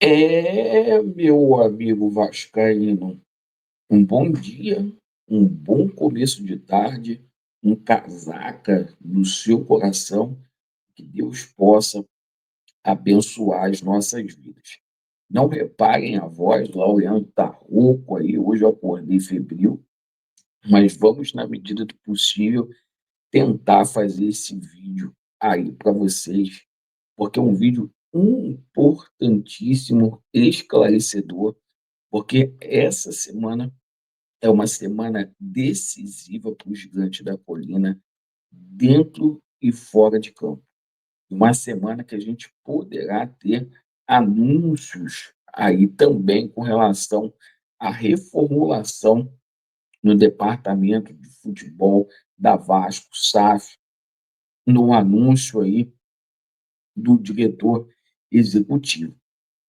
Meu amigo vascaíno, um bom dia, um bom começo de tarde, um casaca no seu coração, que Deus possa abençoar as nossas vidas. Não reparem a voz, lá o Leandro está rouco aí, hoje eu acordei febril, mas vamos, na medida do possível, tentar fazer esse vídeo aí para vocês, porque é um vídeo importantíssimo, esclarecedor, porque essa semana é uma semana decisiva para o Gigante da Colina, dentro e fora de campo. Uma semana que a gente poderá ter anúncios aí também com relação à reformulação no departamento de futebol da Vasco, SAF, no anúncio aí do diretor executivo.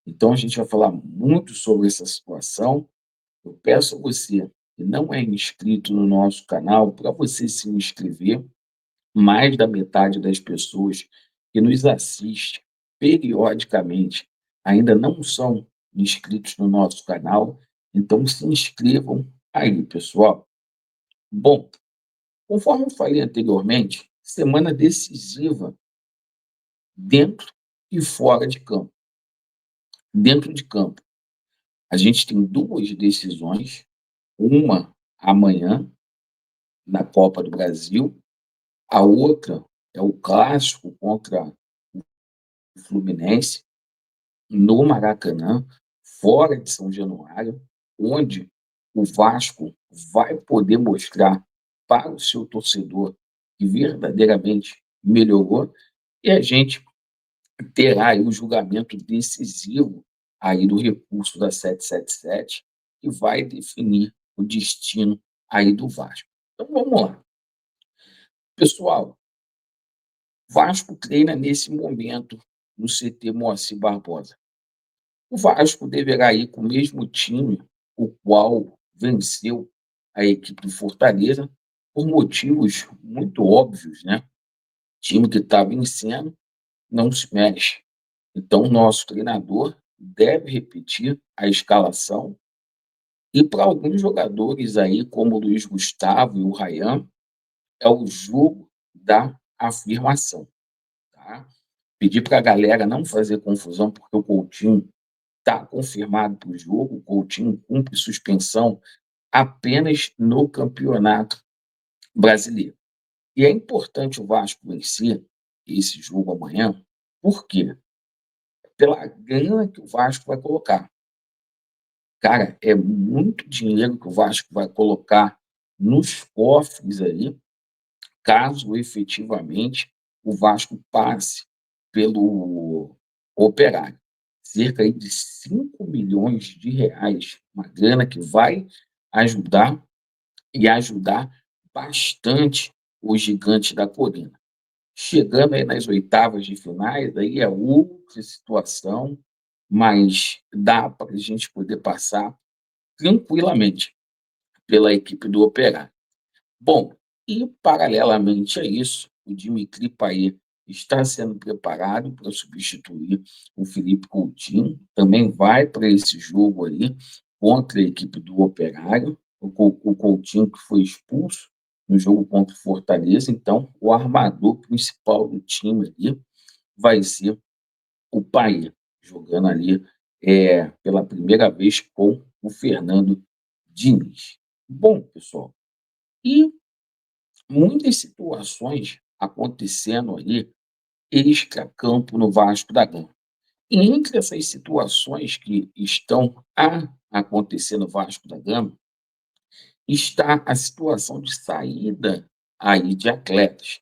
Então a gente vai falar muito sobre essa situação. Eu peço a você que não é inscrito no nosso canal para você se inscrever. Mais da metade das pessoas que nos assiste periodicamente ainda não são inscritos no nosso canal, então se inscrevam aí, pessoal. Bom, conforme eu falei anteriormente, semana decisiva dentro e fora de campo. Dentro de campo, a gente tem duas decisões, uma amanhã na Copa do Brasil, a outra é o clássico contra o Fluminense, no Maracanã, fora de São Januário, onde o Vasco vai poder mostrar para o seu torcedor que verdadeiramente melhorou, e a gente terá aí o julgamento decisivo aí do recurso da 777, que vai definir o destino aí do Vasco. Então vamos lá. Pessoal, Vasco treina nesse momento no CT Moacir Barbosa. O Vasco deverá ir com o mesmo time o qual venceu a equipe do Fortaleza, por motivos muito óbvios, né? O time que está vencendo não se mexe. Então, o nosso treinador deve repetir a escalação. E para alguns jogadores aí, como o Luiz Gustavo e o Ryan, é o jogo da afirmação. Tá? Pedir para a galera não fazer confusão, porque o Coutinho está confirmado para o jogo, o Coutinho cumpre suspensão apenas no Campeonato Brasileiro. E é importante o Vasco vencer esse jogo amanhã, por quê? Pela grana que o Vasco vai colocar. Cara, é muito dinheiro que o Vasco vai colocar nos cofres aí, caso efetivamente o Vasco passe pelo Operário. Cerca aí de 5 milhões de reais, uma grana que vai ajudar e ajudar bastante o Gigante da Colina. Chegando aí nas oitavas de finais, aí é outra situação, mas dá para a gente poder passar tranquilamente pela equipe do Operário. Bom, e paralelamente a isso, o Dimitri Payet está sendo preparado para substituir o Felipe Coutinho, também vai para esse jogo aí contra a equipe do Operário, o Coutinho que foi expulso no jogo contra o Fortaleza, então o armador principal do time ali vai ser o Payet, jogando ali pela primeira vez com o Fernando Diniz. Bom, pessoal, e muitas situações acontecendo ali extra-campo no Vasco da Gama. E entre essas situações que estão a acontecer no Vasco da Gama, está a situação de saída aí de atletas.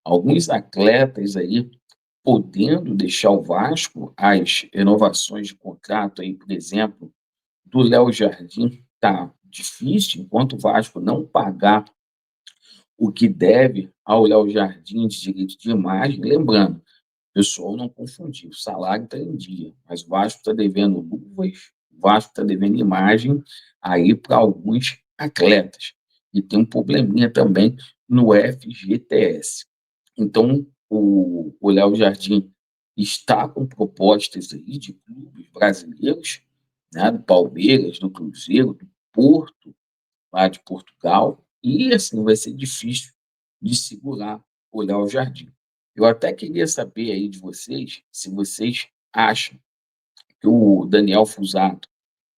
Alguns atletas aí podendo deixar o Vasco, as renovações de contrato aí, por exemplo, do Léo Jardim, tá difícil, enquanto o Vasco não pagar o que deve ao Léo Jardim de direito de imagem, lembrando, o pessoal não confundir, o salário está em dia, mas o Vasco está devendo luvas, o Vasco está devendo imagem aí para alguns atletas. E tem um probleminha também no FGTS. Então, o Léo Jardim está com propostas aí de clubes brasileiros, né, do Palmeiras, do Cruzeiro, do Porto, lá de Portugal, e assim vai ser difícil de segurar o Léo Jardim. Eu até queria saber aí de vocês, se vocês acham que o Daniel Fusato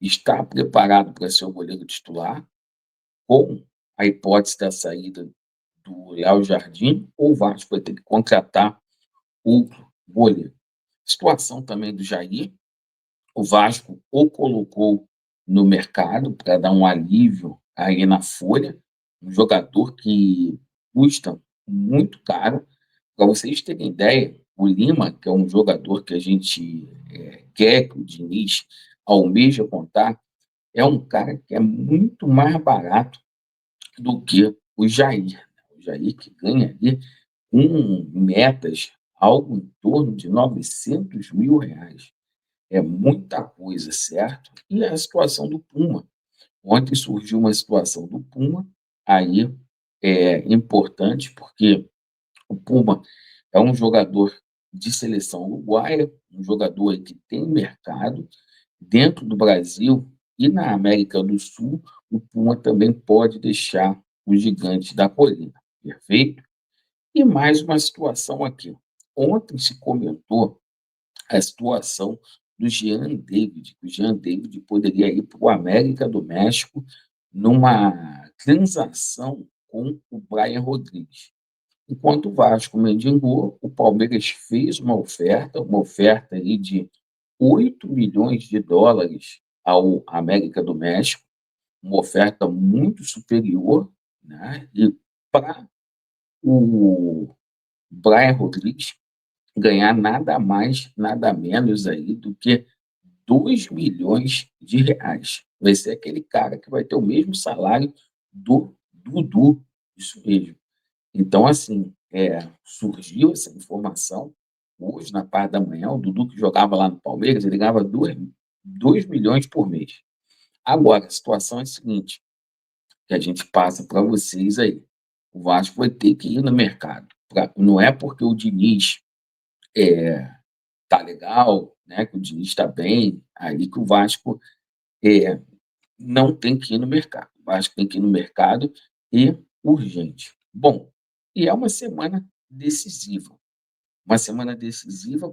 está preparado para ser o goleiro titular, com a hipótese da saída do Léo Jardim, ou o Vasco vai ter que contratar outro goleiro. Situação também do Jair, o Vasco o colocou no mercado para dar um alívio aí na folha, um jogador que custa muito caro. Para vocês terem ideia, o Lima, que é um jogador que a gente quer que o Diniz almeja contar, é um cara que é muito mais barato do que o Jair. O Jair que ganha ali com metas algo em torno de R$ 900 mil. É muita coisa, certo? E a situação do Puma. Ontem surgiu uma situação do Puma, aí é importante, porque o Puma é um jogador de seleção uruguaia, um jogador aí que tem mercado dentro do Brasil e na América do Sul. O Puma também pode deixar o gigante da colina, perfeito? E mais uma situação aqui. Ontem se comentou a situação do Jean David, que o Jean David poderia ir para o América do México numa transação com o Brian Rodrigues. Enquanto o Vasco mendigou, o Palmeiras fez uma oferta aí de US$ 8 milhões ao América do México, uma oferta muito superior, né? E para o Brian Rodrigues ganhar nada mais, nada menos aí do que R$ 2 milhões. Vai ser aquele cara que vai ter o mesmo salário do Dudu, isso mesmo. Então, assim, surgiu essa informação hoje, na parte da manhã, o Dudu que jogava lá no Palmeiras, ele ganhava 2 milhões por mês. Agora, a situação é a seguinte, que a gente passa para vocês aí. O Vasco vai ter que ir no mercado. Não é porque o Diniz tá legal, né, que o Diniz está bem, aí que o Vasco é, não tem que ir no mercado. O Vasco tem que ir no mercado e urgente. Bom, e é uma semana decisiva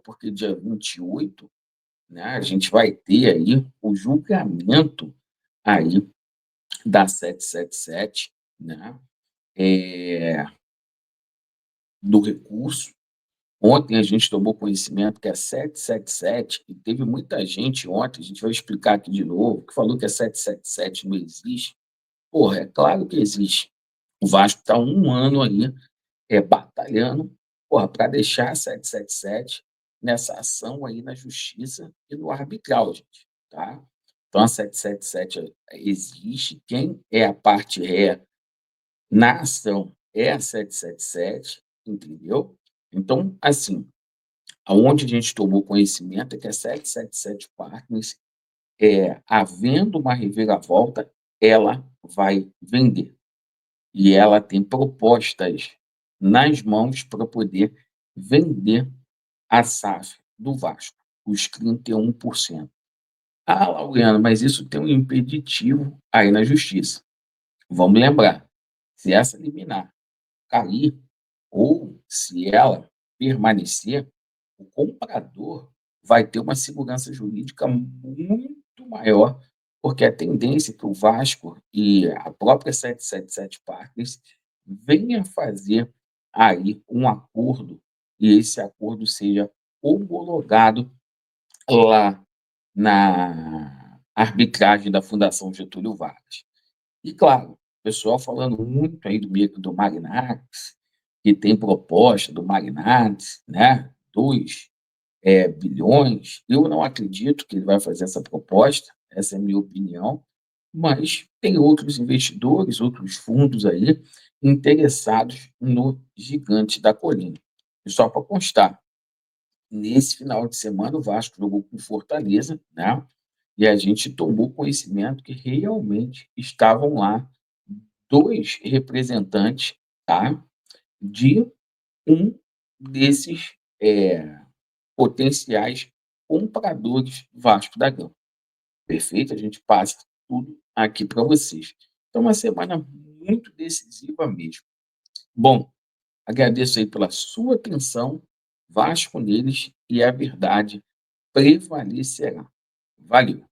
porque dia 28, né, a gente vai ter aí o julgamento aí da 777, né, é, do recurso. Ontem a gente tomou conhecimento que a 777, e teve muita gente ontem, a gente vai explicar aqui de novo, que falou que a 777 não existe. Porra, é claro que existe. O Vasco está 1 ano aí batalhando, porra, para deixar a 777 nessa ação aí na justiça e no arbitral, gente, tá? Então a 777 existe, quem é a parte ré na ação é a 777, entendeu? Então, assim, aonde a gente tomou conhecimento é que a 777 Partners, havendo uma reviravolta, ela vai vender. E ela tem propostas nas mãos para poder vender a SAF do Vasco, os 31%. Ah, Laureano, mas isso tem um impeditivo aí na justiça. Vamos lembrar, se essa liminar cair ou se ela permanecer, o comprador vai ter uma segurança jurídica muito maior, porque a tendência é que o Vasco e a própria 777 Partners venha fazer aí um acordo e esse acordo seja homologado lá na arbitragem da Fundação Getúlio Vargas. E, claro, o pessoal falando muito aí do Magnates, que tem proposta do Magnates, né? 2 bilhões. Eu não acredito que ele vai fazer essa proposta, essa é a minha opinião, mas tem outros investidores, outros fundos aí interessados no gigante da colina. E só para constar, nesse final de semana o Vasco jogou com Fortaleza, né? E a gente tomou conhecimento que realmente estavam lá 2 representantes, tá? De um desses potenciais compradores Vasco da Gama. Perfeito? A gente passa tudo aqui para vocês. Então, uma semana muito decisiva mesmo. Bom, agradeço aí pela sua atenção. Vasco neles e a verdade prevalecerá. Valeu.